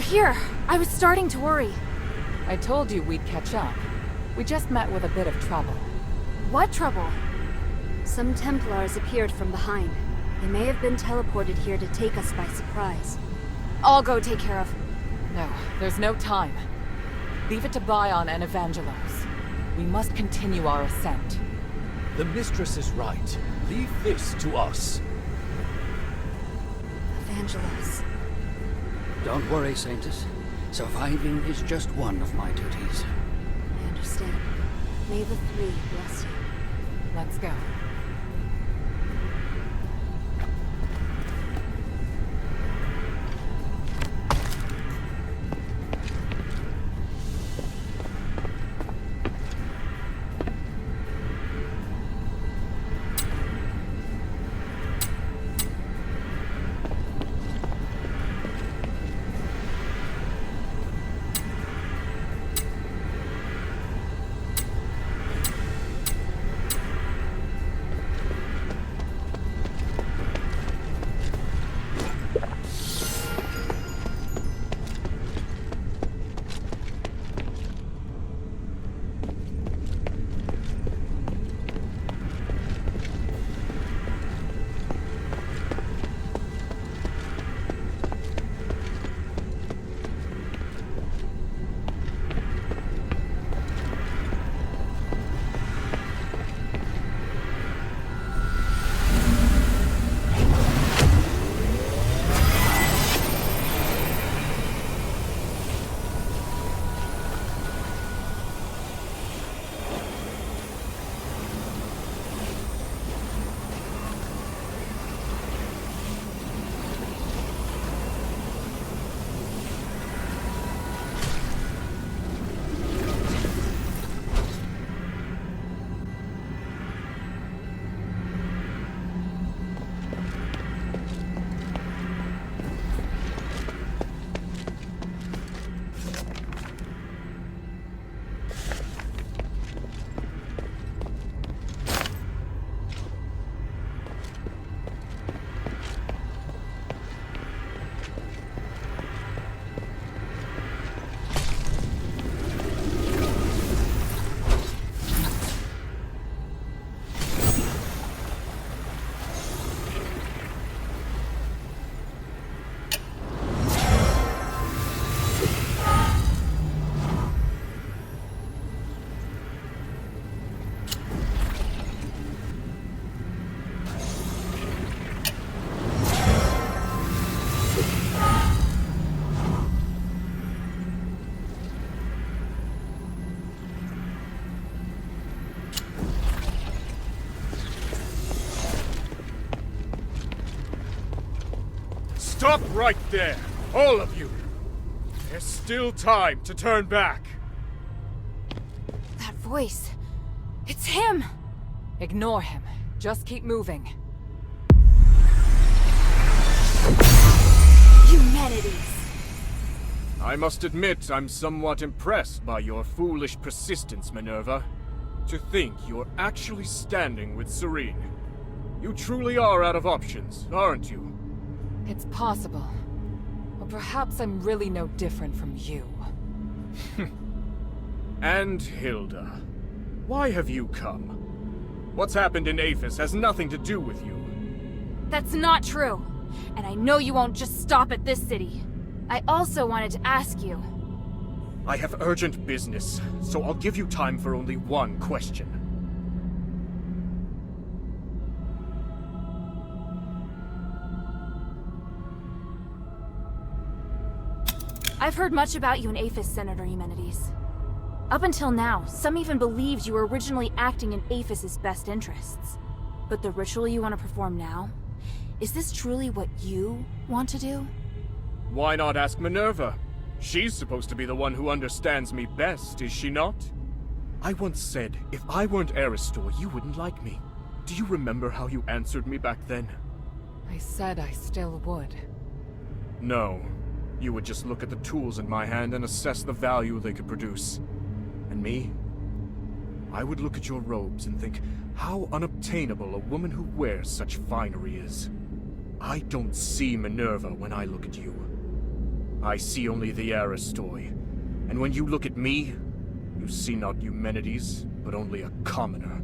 here. I was starting to worry. I told you we'd catch up. We just met with a bit of trouble. What trouble? Some Templars appeared from behind. They may have been teleported here to take us by surprise. I'll go take care of. No, there's no time. Leave it to Bion and Evangelos. We must continue our ascent. The mistress is right. Leave this to us. Evangelos. Don't worry, Saintus. Surviving is just one of my duties. I understand. May the Three bless you. Let's go. Stop right there! All of you! There's still time to turn back! That voice. It's him! Ignore him. Just keep moving. Humanities! I must admit I'm somewhat impressed by your foolish persistence, Minerva. To think you're actually standing with Serene. You truly are out of options, aren't you? It's possible. Or perhaps I'm really no different from you. And Hilda. Why have you come? What's happened in Aphis has nothing to do with you. That's not true. And I know you won't just stop at this city. I also wanted to ask you. I have urgent business, so I'll give you time for only one question. I've heard much about you in Aphis, Senator Eumenides. Up until now, some even believed you were originally acting in Aphis's best interests. But the ritual you want to perform now? Is this truly what you want to do? Why not ask Minerva? She's supposed to be the one who understands me best, is she not? I once said, if I weren't Aristor, you wouldn't like me. Do you remember how you answered me back then? I said I still would. No. You would just look at the tools in my hand and assess the value they could produce. And me? I would look at your robes and think how unobtainable a woman who wears such finery is. I don't see Minerva when I look at you. I see only the Aristoi. And when you look at me, you see not Eumenides, but only a commoner.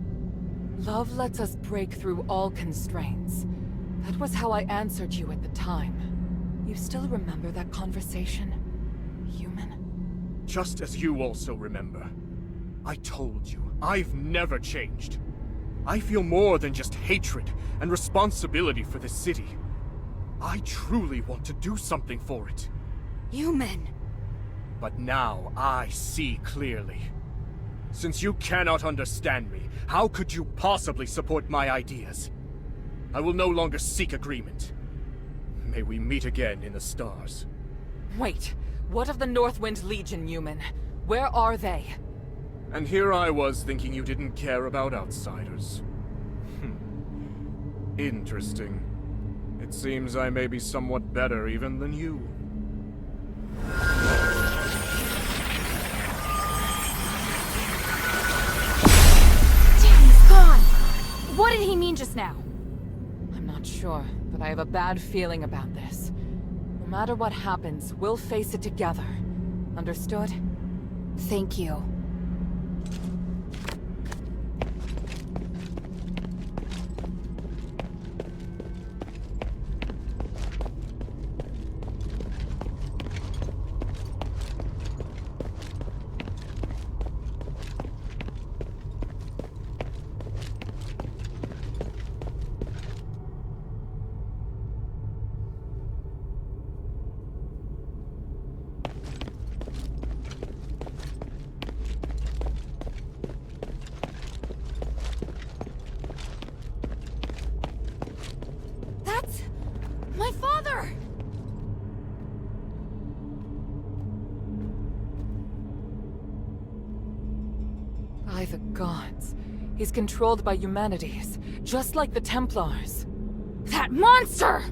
Love lets us break through all constraints. That was how I answered you at the time. You still remember that conversation, human? Just as you also remember. I told you, I've never changed. I feel more than just hatred and responsibility for this city. I truly want to do something for it. Human. But now I see clearly. Since you cannot understand me, how could you possibly support my ideas? I will no longer seek agreement. May we meet again in the stars. Wait, what of the Northwind Legion, human? Where are they? And here I was thinking you didn't care about outsiders. Interesting. It seems I may be somewhat better even than you. Damn, he's gone! What did he mean just now? I'm not sure, but I have a bad feeling about this. No matter what happens, we'll face it together. Understood? Thank you. That's my father! By the gods. He's controlled by humanities, just like the Templars. That monster!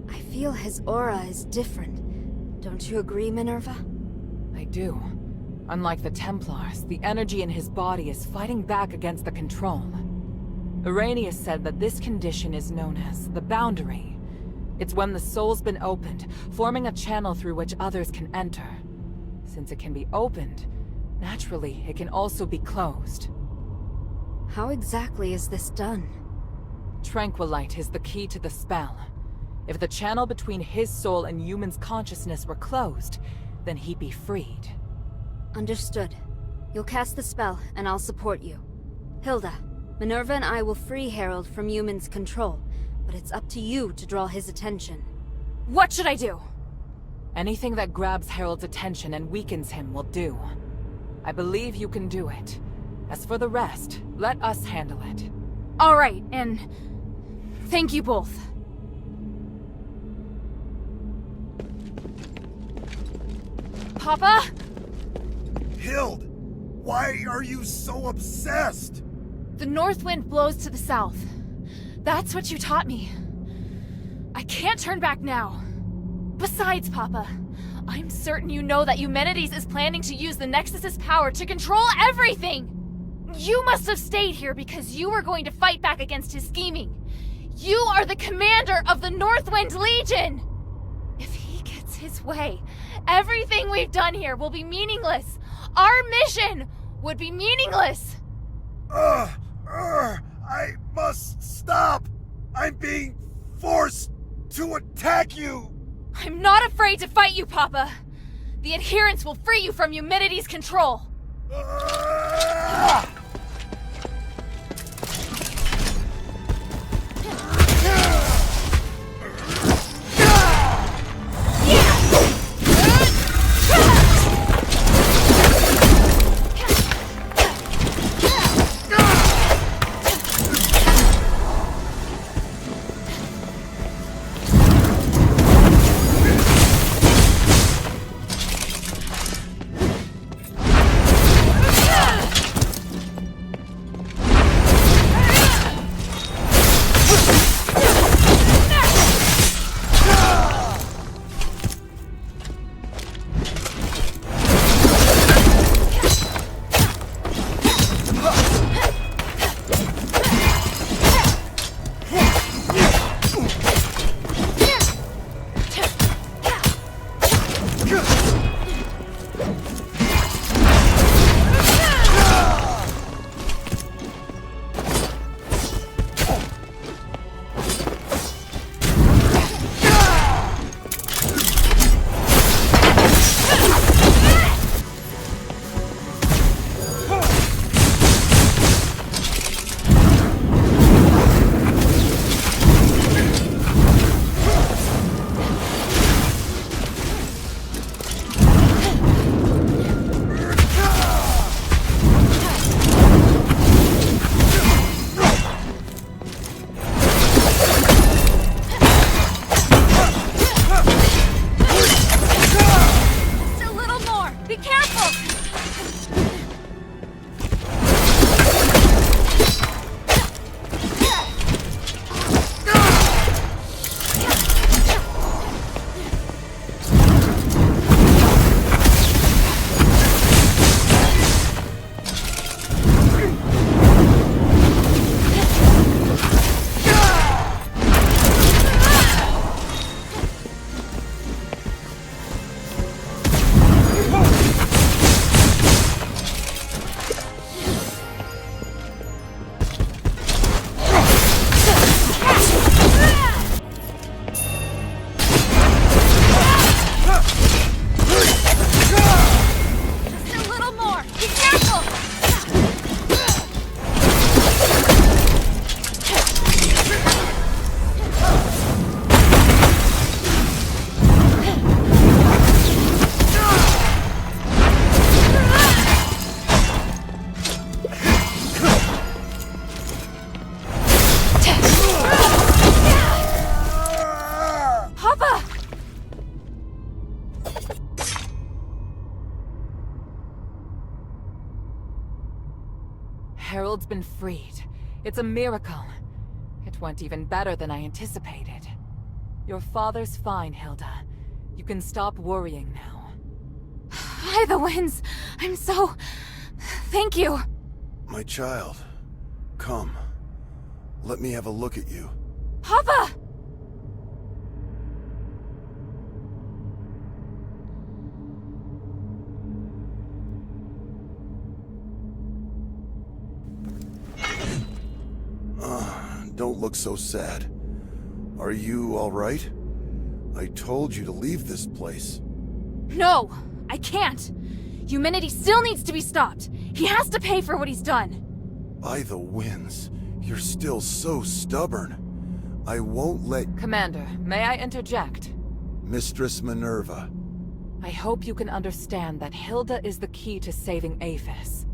I feel his aura is different. Don't you agree, Minerva? I do. Unlike the Templars, the energy in his body is fighting back against the control. Arrhenius said that this condition is known as the boundary. It's when the soul's been opened, forming a channel through which others can enter. Since it can be opened, naturally, it can also be closed. How exactly is this done? Tranquilite is the key to the spell. If the channel between his soul and human's consciousness were closed, then he'd be freed. Understood. You'll cast the spell, and I'll support you. Hilda, Minerva and I will free Harold from human's control, but it's up to you to draw his attention. What should I do? Anything that grabs Harold's attention and weakens him will do. I believe you can do it. As for the rest, let us handle it. All right, and thank you both. Papa? Hild, why are you so obsessed? The north wind blows to the south. That's what you taught me. I can't turn back now. Besides, Papa, I'm certain you know that Eumenides is planning to use the Nexus's power to control everything! You must have stayed here because you were going to fight back against his scheming. You are the commander of the Northwind Legion! If he gets his way, everything we've done here will be meaningless. Our mission would be meaningless. I must stop. I'm being forced to attack you. I'm not afraid to fight you, Papa. The adherents will free you from Eumenides' control. Herald's been freed. It's a miracle. It went even better than I anticipated. Your father's fine, Hilda. You can stop worrying now. Hi, the winds! I'm so... Thank you! My child, come. Let me have a look at you. Papa! Don't look so sad. Are you all right? I told you to leave this place. No! I can't! Humanity still needs to be stopped! He has to pay for what he's done! By the winds, you're still so stubborn. I won't let... Commander, may I interject? Mistress Minerva. I hope you can understand that Hilda is the key to saving Aphis.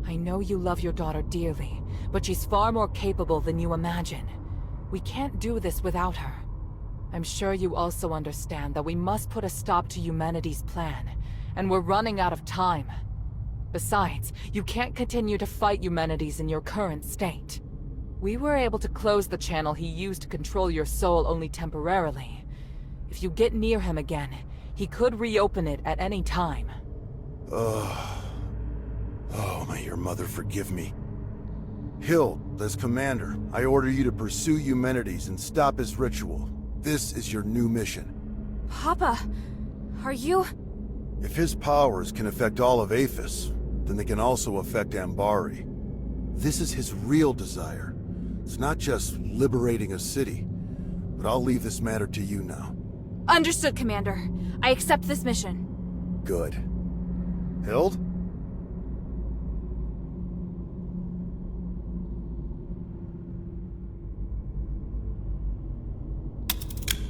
I know you love your daughter dearly, but she's far more capable than you imagine. We can't do this without her. I'm sure you also understand that we must put a stop to humanity's plan, and we're running out of time. Besides, you can't continue to fight humanities in your current state. We were able to close the channel he used to control your soul only temporarily. If you get near him again, he could reopen it at any time. Oh, may your mother forgive me. Hild, as commander, I order you to pursue Eumenides and stop his ritual. This is your new mission. Papa, are you... If his powers can affect all of Aphis, then they can also affect Ambari. This is his real desire. It's not just liberating a city. But I'll leave this matter to you now. Understood, Commander. I accept this mission. Good. Hild?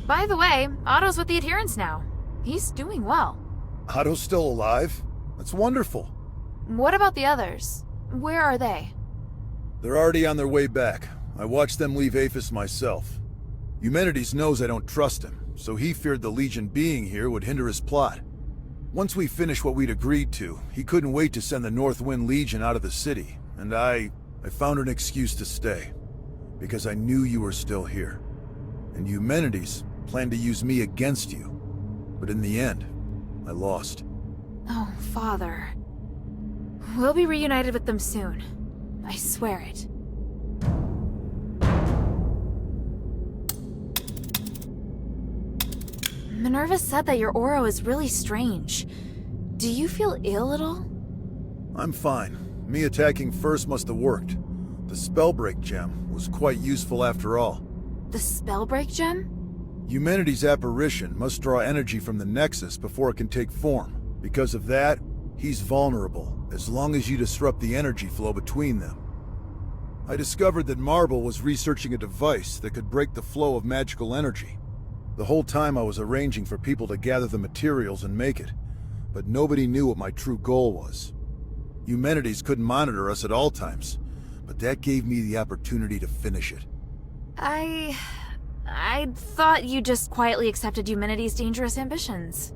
By the way, Otto's with the adherents now. He's doing well. Otto's still alive? That's wonderful. What about the others? Where are they? They're already on their way back. I watched them leave Aphis myself. Eumenides knows I don't trust him, so he feared the Legion being here would hinder his plot. Once we finished what we'd agreed to, he couldn't wait to send the Northwind Legion out of the city, and I found an excuse to stay. Because I knew you were still here. And Eumenides planned to use me against you. But in the end, I lost. Oh, Father. We'll be reunited with them soon. I swear it. Minerva said that your aura is really strange. Do you feel ill at all? I'm fine. Me attacking first must have worked. The Spellbreak gem was quite useful after all. The Spellbreak gem? Eumenides' apparition must draw energy from the Nexus before it can take form. Because of that, he's vulnerable, as long as you disrupt the energy flow between them. I discovered that Marble was researching a device that could break the flow of magical energy. The whole time I was arranging for people to gather the materials and make it, but nobody knew what my true goal was. Eumenides couldn't monitor us at all times, but that gave me the opportunity to finish it. I thought you just quietly accepted Eumenides' dangerous ambitions.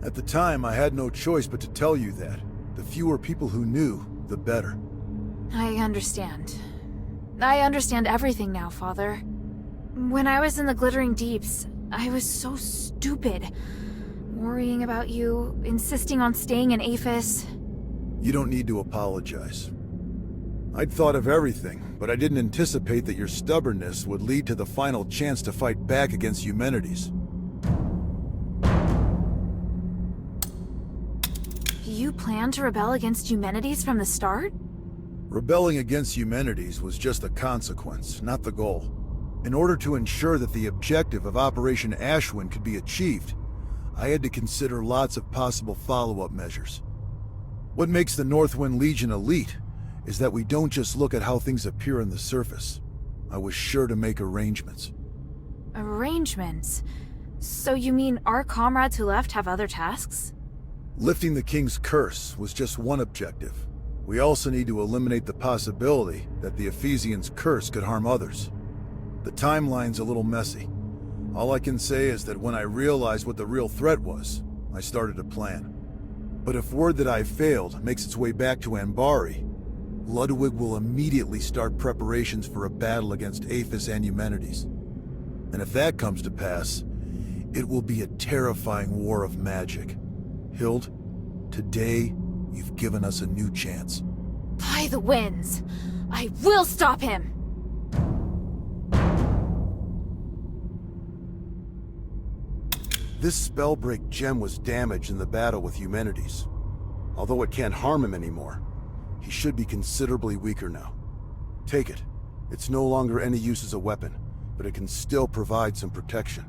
At the time, I had no choice but to tell you that. The fewer people who knew, the better. I understand. I understand everything now, Father. When I was in the Glittering Deeps, I was so stupid. Worrying about you, insisting on staying in Aphis. You don't need to apologize. I'd thought of everything, but I didn't anticipate that your stubbornness would lead to the final chance to fight back against Eumenides. You planned to rebel against Eumenides from the start? Rebelling against Eumenides was just a consequence, not the goal. In order to ensure that the objective of Operation Ashwin could be achieved, I had to consider lots of possible follow-up measures. What makes the Northwind Legion elite is that we don't just look at how things appear on the surface. I was sure to make arrangements. Arrangements? So you mean our comrades who left have other tasks? Lifting the King's curse was just one objective. We also need to eliminate the possibility that the Ephesians' curse could harm others. The timeline's a little messy. All I can say is that when I realized what the real threat was, I started a plan. But if word that I failed makes its way back to Ambari, Ludwig will immediately start preparations for a battle against Aphis and Eumenides. And if that comes to pass, it will be a terrifying war of magic. Hild, today, you've given us a new chance. By the winds! I will stop him! This spellbreak gem was damaged in the battle with Eumenides. Although it can't harm him anymore, he should be considerably weaker now. Take it. It's no longer any use as a weapon, but it can still provide some protection.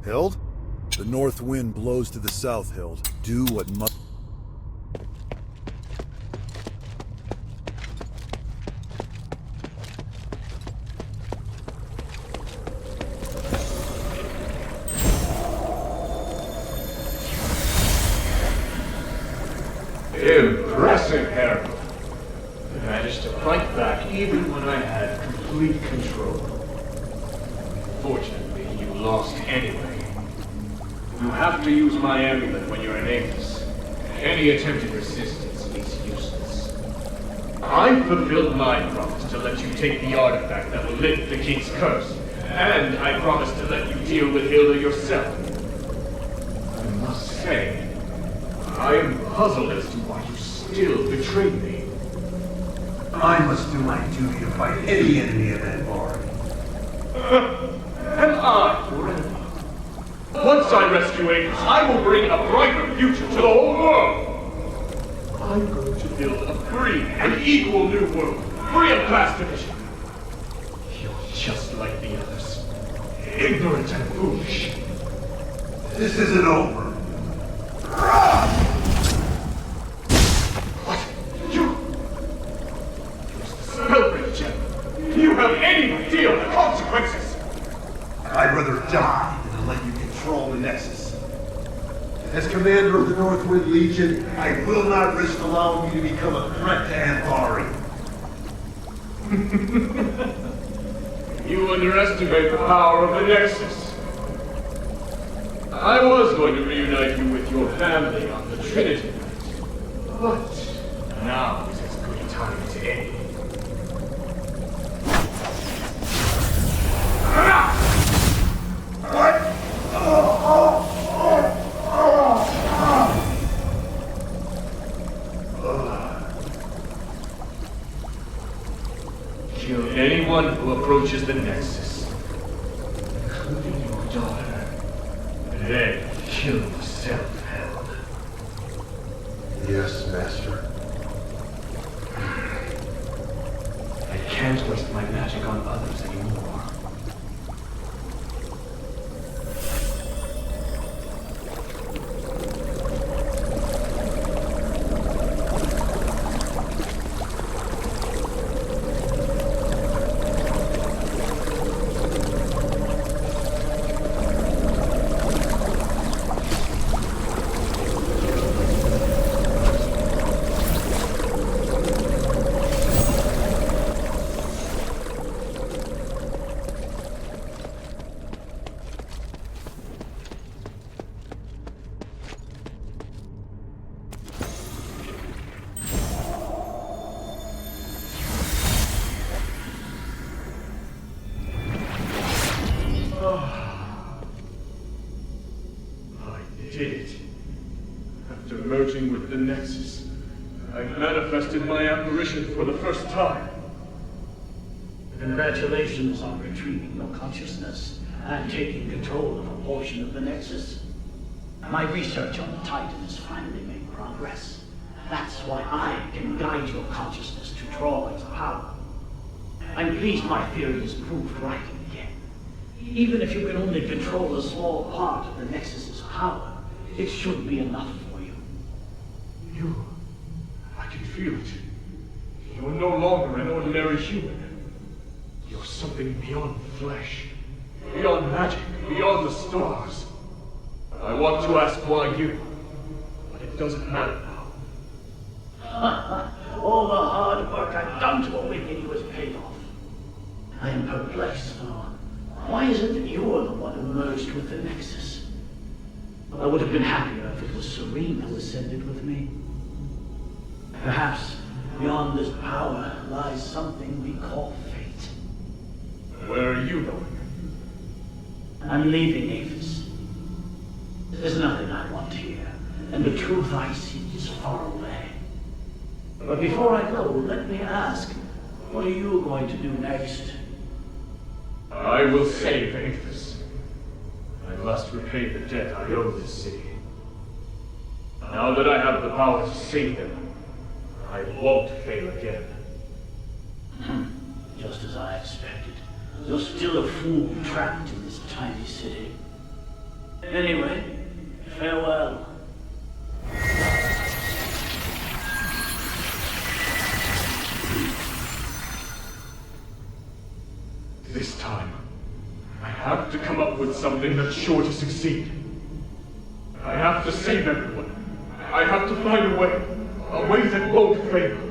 Hild? The north wind blows to the south, Hild. Do what must... Impressive, Harold. You managed to fight back even when I had complete control. Fortunately, you lost anyway. You have to use my amulet when you're in Aphis. Any attempted resistance is useless. I fulfilled my promise to let you take the artifact that will lift the king's curse, and I promised to let you deal with Hilda yourself. I must say, I am puzzled as to why you still betrayed me. I must do my duty to fight any enemy of that bar. And I, forever. Once I rescue Aphis, I will bring a brighter future to the whole world. I'm going to build a free and equal new world, free of class division. You're just like the others, ignorant and foolish. This isn't over. What? You? Use the spellbreak gem. Do you have any idea of the consequences? I'd rather die than let you control the Nexus. As commander of the Northwind Legion, I will not risk allowing you to become a threat to Anvari. You underestimate the power of the Nexus. I was going to reunite you with your family on the Trinity night, but now is as good a time as any. What? Kill anyone who approaches the Nexus, including your daughter. Then kill yourself, Held. Yes, Master. I can't waste my magic on others anymore. Merging with the Nexus, I manifested my apparition for the first time. Congratulations on retrieving your consciousness and taking control of a portion of the Nexus. My research on the Titan has finally made progress. That's why I can guide your consciousness to draw its power. I'm pleased my theory is proved right again. Even if you can only control a small part of the Nexus's power, it should be enough for you. I can feel it. You're no longer an ordinary human. You're something beyond flesh, beyond magic, beyond the stars. I want to ask why you, but it doesn't matter now. All the hard work I've done to awaken you has paid off. I am perplexed, though. Why is it that you're the one who merged with the Nexus? I would have been happier if it was Serene who ascended with me. Perhaps beyond this power lies something we call fate. Where are you going? I'm leaving Aphis. There's nothing I want here, and the truth I seek is far away. But before I go, let me ask, what are you going to do next? I will save Aphis. I must repay the debt I owe this city. Now that I have the power to save them, I won't fail again. Just as I expected. You're still a fool trapped in this tiny city. Anyway, farewell. This time, I have to come up with something that's sure to succeed. I have to save everyone. I have to find a way that won't fail.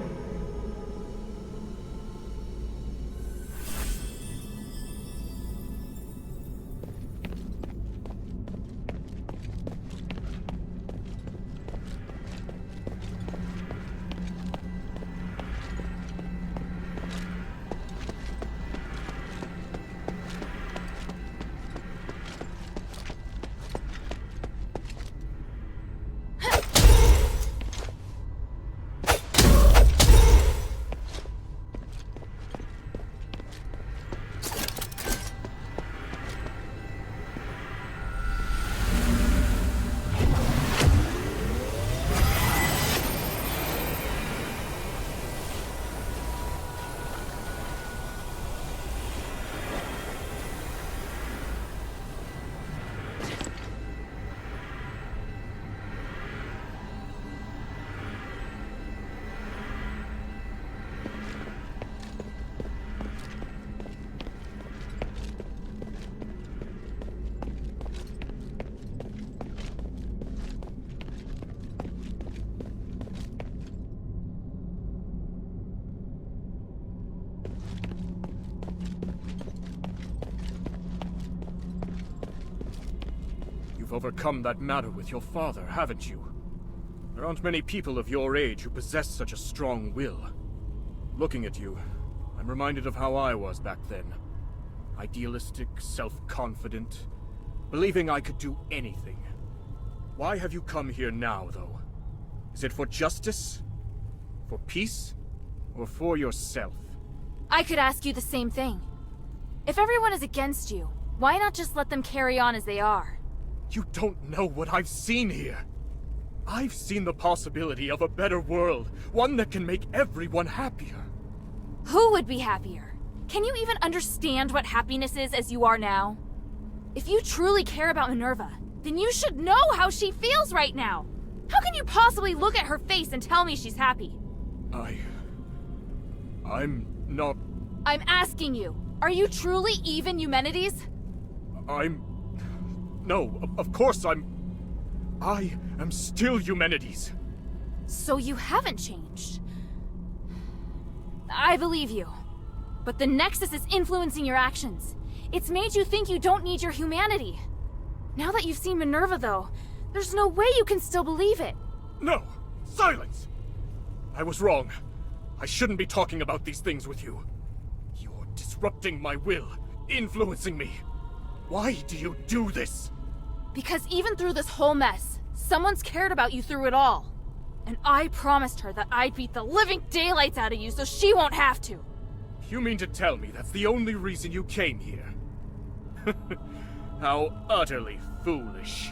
You've overcome that matter with your father, haven't you? There aren't many people of your age who possess such a strong will. Looking at you, I'm reminded of how I was back then. Idealistic, self-confident, believing I could do anything. Why have you come here now, though? Is it for justice? For peace? Or for yourself? I could ask you the same thing. If everyone is against you, why not just let them carry on as they are? You don't know what I've seen here. I've seen the possibility of a better world, one that can make everyone happier. Who would be happier? Can you even understand what happiness is as you are now? If you truly care about Minerva, then you should know how she feels right now. How can you possibly look at her face and tell me she's happy? I'm not... I'm asking you, are you truly even Eumenides? No, of course I am still Eumenides. So you haven't changed. I believe you. But the Nexus is influencing your actions. It's made you think you don't need your humanity. Now that you've seen Minerva, though, there's no way you can still believe it. No! Silence! I was wrong. I shouldn't be talking about these things with you. You're disrupting my will, influencing me. Why do you do this? Because even through this whole mess, someone's cared about you through it all. And I promised her that I'd beat the living daylights out of you so she won't have to. You mean to tell me that's the only reason you came here? How utterly foolish.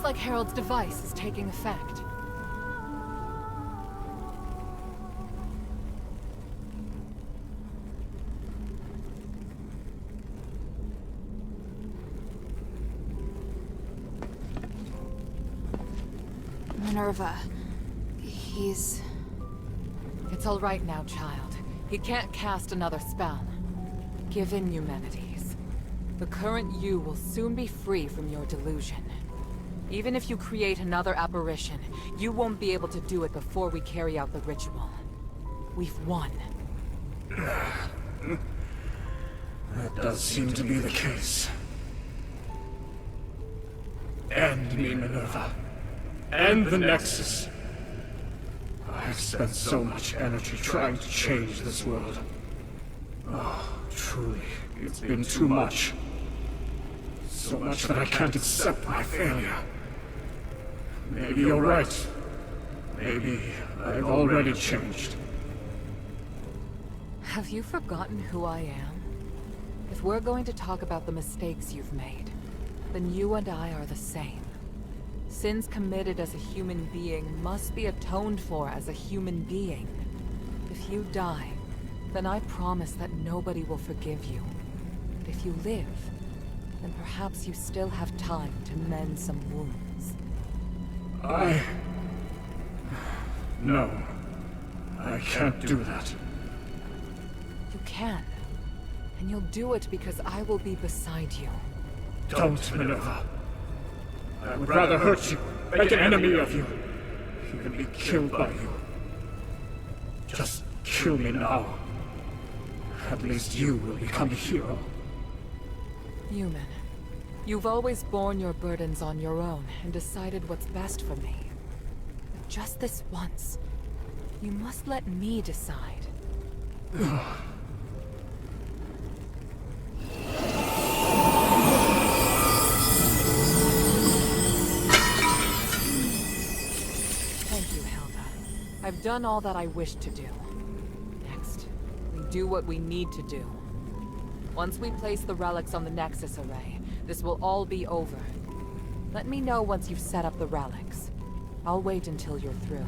like Harold's device is taking effect. Minerva. He's... It's all right now, child. He can't cast another spell. Give in, Humanities. The current you will soon be free from your delusion. Even if you create another apparition, you won't be able to do it before we carry out the ritual. We've won. That does seem to be the case. End me, Minerva. End the Nexus. I've spent so much energy trying to change this world. Oh, truly, it's been too much. So much that I can't accept my failure. Maybe you're right. Maybe I've already changed. Have you forgotten who I am? If we're going to talk about the mistakes you've made, then you and I are the same. Sins committed as a human being must be atoned for as a human being. If you die, then I promise that nobody will forgive you. But if you live, then perhaps you still have time to mend some wounds. No. I can't do that. You can. And you'll do it because I will be beside you. Don't, Minerva. I would rather hurt you, make an enemy of you, even be killed by you. Just kill me now. At least you will become a hero. Human, you've always borne your burdens on your own and decided what's best for me. But just this once, you must let me decide. I've done all that I wished to do. Next, we do what we need to do. Once we place the relics on the Nexus array, this will all be over. Let me know once you've set up the relics. I'll wait until you're through.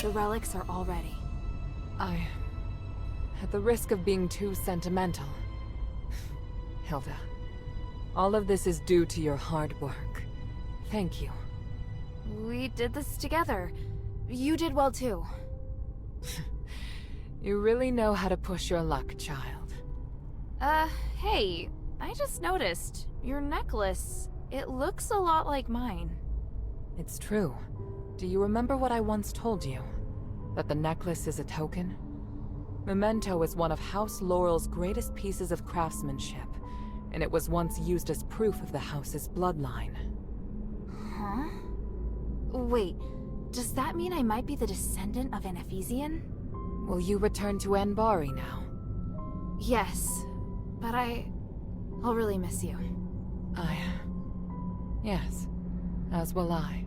The relics are all ready. At the risk of being too sentimental, Hilda, all of this is due to your hard work. Thank you. We did this together. You did well too. You really know how to push your luck, child. Hey, I just noticed. Your necklace, it looks a lot like mine. It's true. Do you remember what I once told you? That the necklace is a token? Memento is one of House Laurel's greatest pieces of craftsmanship, and it was once used as proof of the house's bloodline. Huh? Wait, does that mean I might be the descendant of an Ephesian? Will you return to Anbari now? Yes, but I'll really miss you. Yes, as will I.